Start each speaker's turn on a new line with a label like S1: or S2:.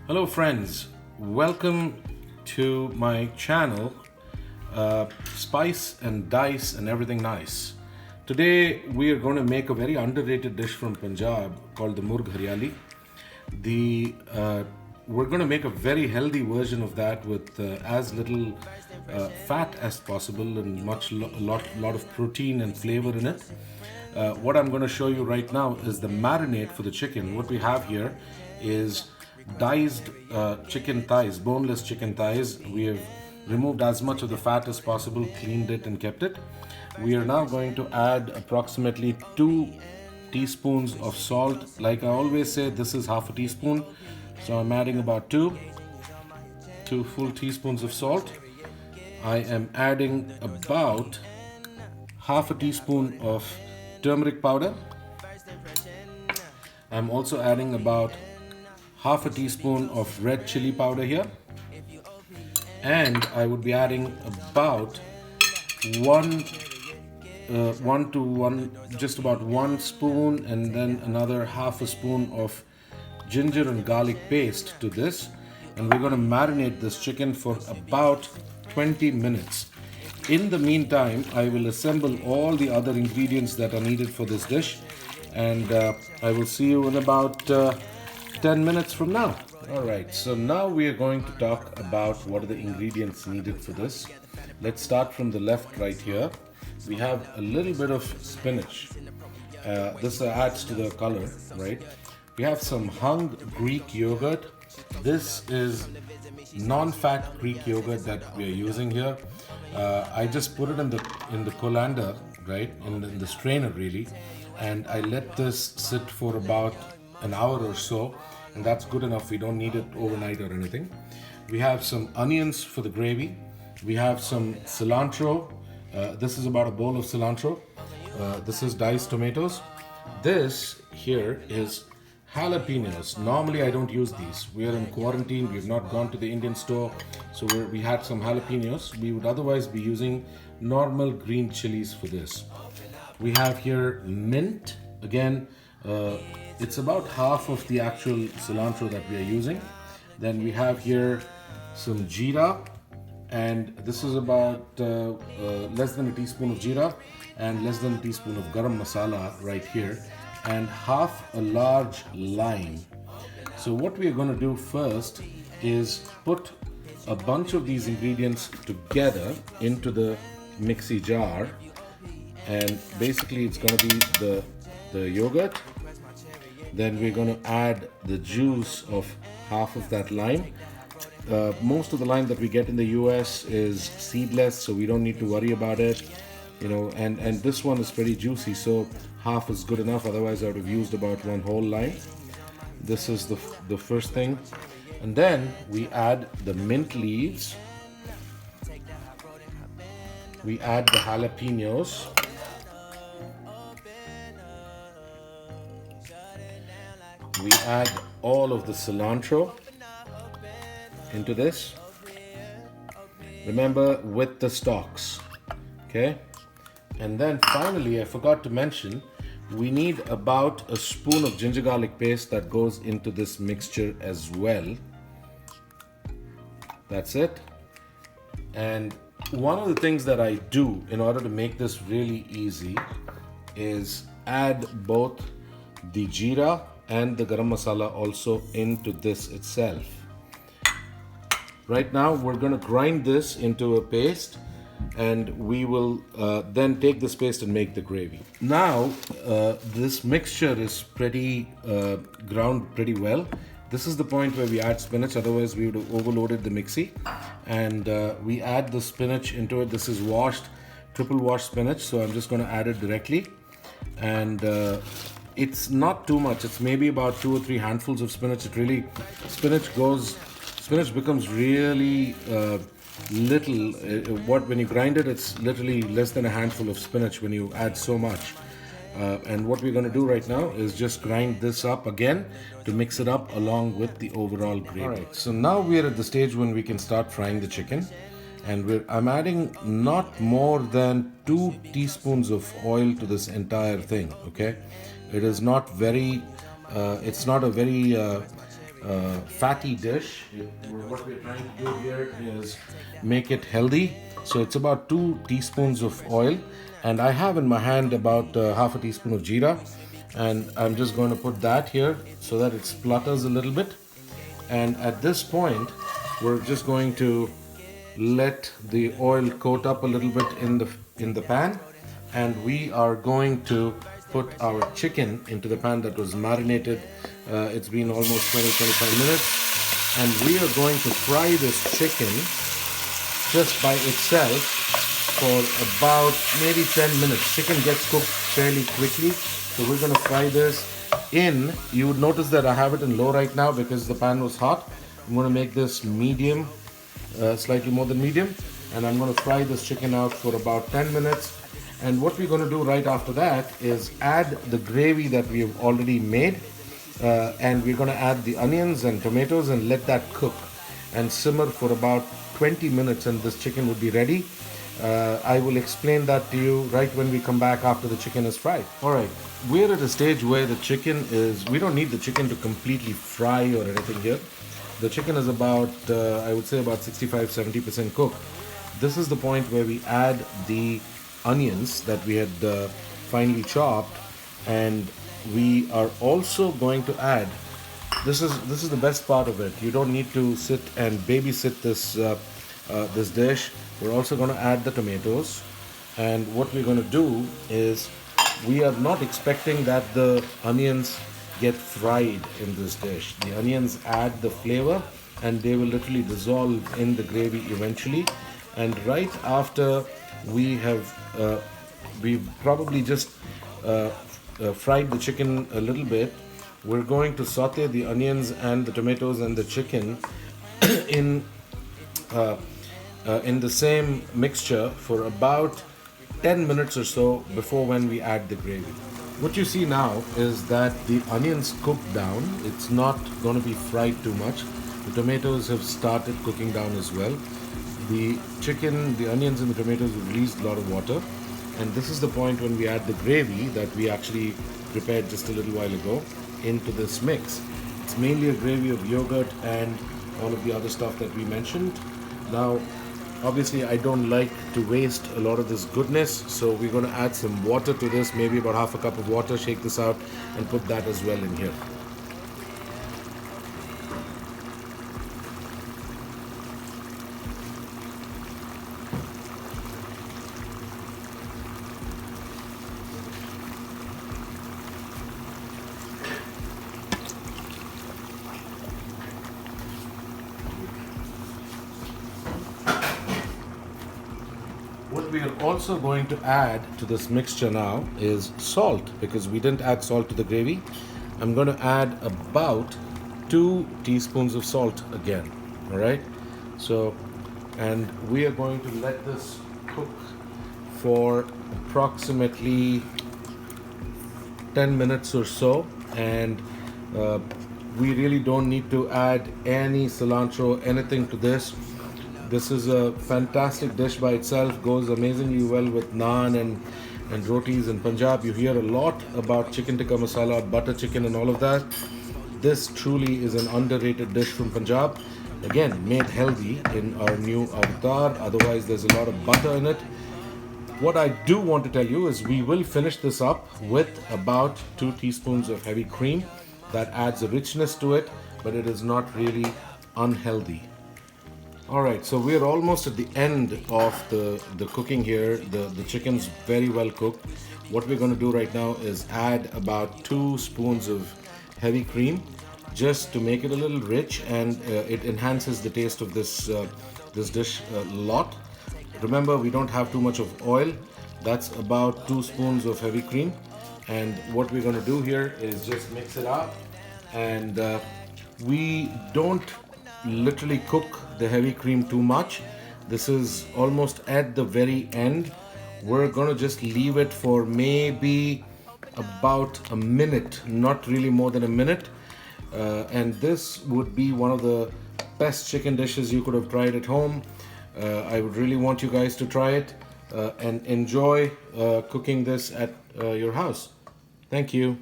S1: Hello friends, welcome to my channel, Spice and Dice and Everything Nice. Today we are going to make a very underrated dish from Punjab called the Murgh Hariyali. We're going to make a very healthy version of that with as little fat as possible and lot of protein and flavor in it. What I'm going to show you right now is the marinade for the chicken. What we have here is diced chicken thighs, boneless chicken thighs. We have removed as much of the fat as possible, cleaned it and kept it. We are now going to add approximately 2 teaspoons of salt. Like I always say, this is half a teaspoon, so I'm adding about 2 full teaspoons of salt. I am adding about half a teaspoon of turmeric powder. I'm also adding about half a teaspoon of red chili powder here, and I would be adding about just about 1 spoon, and then another half a spoon of ginger and garlic paste to this, and we're going to marinate this chicken for about 20 minutes. In the meantime, I will assemble all the other ingredients that are needed for this dish, and I will see you in about 10 minutes from now. Alright, so now we are going to talk about what are the ingredients needed for this. Let's start from the left right here. We have a little bit of spinach. This adds to the color, right? We have some hung Greek yogurt. This is non-fat Greek yogurt that we are using here. I just put it in the colander, right, in the strainer really, and I let this sit for about an hour or so, and that's good enough. We don't need it overnight or anything. We have some onions for the gravy. We have some cilantro. This is about a bowl of cilantro. This is diced tomatoes. This here is jalapenos. Normally I don't use these. We are in quarantine. We have not gone to the Indian store, so we had some jalapenos. We would otherwise be using normal green chilies for this. We have here mint. Again, it's about half of the actual cilantro that we are using. Then we have here some jeera, and this is about less than a teaspoon of jeera and less than a teaspoon of garam masala right here, and half a large lime. So what we are going to do first is put a bunch of these ingredients together into the mixie jar, and basically it's going to be the yogurt. Then we're going to add the juice of half of that lime. Most of the lime that we get in the US is seedless, so we don't need to worry about it, and this one is pretty juicy, so half is good enough. Otherwise I would have used about 1 whole lime. This is the first thing, and then we add the mint leaves. We add the jalapenos. We add all of the cilantro into this. Remember, with the stalks, okay? And then finally, I forgot to mention, we need about a spoon of ginger garlic paste that goes into this mixture as well. That's it. And one of the things that I do in order to make this really easy is add both the jeera and the garam masala also into this itself. Right now we're going to grind this into a paste, and we will then take this paste and make the gravy. Now this mixture is pretty ground pretty well. This is the point where we add spinach, otherwise we would have overloaded the mixie. And we add the spinach into it. This is triple washed spinach, so I'm just going to add it directly. And it's not too much. It's maybe about 2 or 3 handfuls of spinach. Spinach becomes really little. When you grind it, it's literally less than a handful of spinach when you add so much. And what we're going to do right now is just grind this up again to mix it up along with the overall gravy. Alright, so now we are at the stage when we can start frying the chicken. And I'm adding not more than 2 teaspoons of oil to this entire thing, okay? It is not very, it's not a very fatty dish. What we're trying to do here is make it healthy. So it's about 2 teaspoons of oil, and I have in my hand about half a teaspoon of jeera, and I'm just going to put that here so that it splutters a little bit. And at this point, we're just going to let the oil coat up a little bit in the pan, and we are going to put our chicken into the pan that was marinated. It's been almost 20-25 minutes, and we are going to fry this chicken just by itself for about maybe 10 minutes. Chicken gets cooked fairly quickly, so we're going to fry this in. You would notice that I have it in low right now because the pan was hot. I'm going to make this medium, slightly more than medium, and I'm going to fry this chicken out for about 10 minutes. And what we're going to do right after that is add the gravy that we have already made, and we're going to add the onions and tomatoes and let that cook and simmer for about 20 minutes, and this chicken would be ready. I will explain that to you right when we come back after the chicken is fried. Alright, we're at a stage where the chicken is, we don't need the chicken to completely fry or anything here. The chicken is about, I would say about 65-70% cooked. This is the point where we add the onions that we had finely chopped, and we are also going to add, this is the best part of it. You don't need to sit and babysit this dish. We're also going to add the tomatoes, and what we're going to do is we are not expecting that the onions get fried in this dish. The onions add the flavor, and they will literally dissolve in the gravy eventually. And right after we have we probably just fried the chicken a little bit, we're going to saute the onions and the tomatoes and the chicken in the same mixture for about 10 minutes or so before when we add the gravy. What you see now is that the onions cooked down. It's not going to be fried too much. The tomatoes have started cooking down as well. The chicken, the onions and the tomatoes have released a lot of water, and this is the point when we add the gravy that we actually prepared just a little while ago into this mix. It's mainly a gravy of yogurt and all of the other stuff that we mentioned. Now, obviously I don't like to waste a lot of this goodness, so we're going to add some water to this, maybe about half a cup of water, shake this out and put that as well in here. What we are also going to add to this mixture now is salt, because we didn't add salt to the gravy. I'm going to add about 2 teaspoons of salt again. All right. So, and we are going to let this cook for approximately 10 minutes or so, and we really don't need to add any cilantro, anything to this. This is a fantastic dish by itself, goes amazingly well with naan and rotis in Punjab. You hear a lot about chicken tikka masala, butter chicken and all of that. This truly is an underrated dish from Punjab. Again, made healthy in our new avatar, otherwise there's a lot of butter in it. What I do want to tell you is we will finish this up with about 2 teaspoons of heavy cream. That adds a richness to it, but it is not really unhealthy. Alright, so we're almost at the end of the cooking here. The chicken's very well cooked. What we're going to do right now is add about 2 spoons of heavy cream just to make it a little rich, and it enhances the taste of this dish a lot. Remember, we don't have too much of oil. That's about 2 spoons of heavy cream. And what we're going to do here is just mix it up, and we don't literally cook the heavy cream too much. This is almost at the very end. We're gonna just leave it for maybe about a minute, not really more than a minute, and this would be one of the best chicken dishes you could have tried at home. I would really want you guys to try it and enjoy cooking this at your house. Thank you.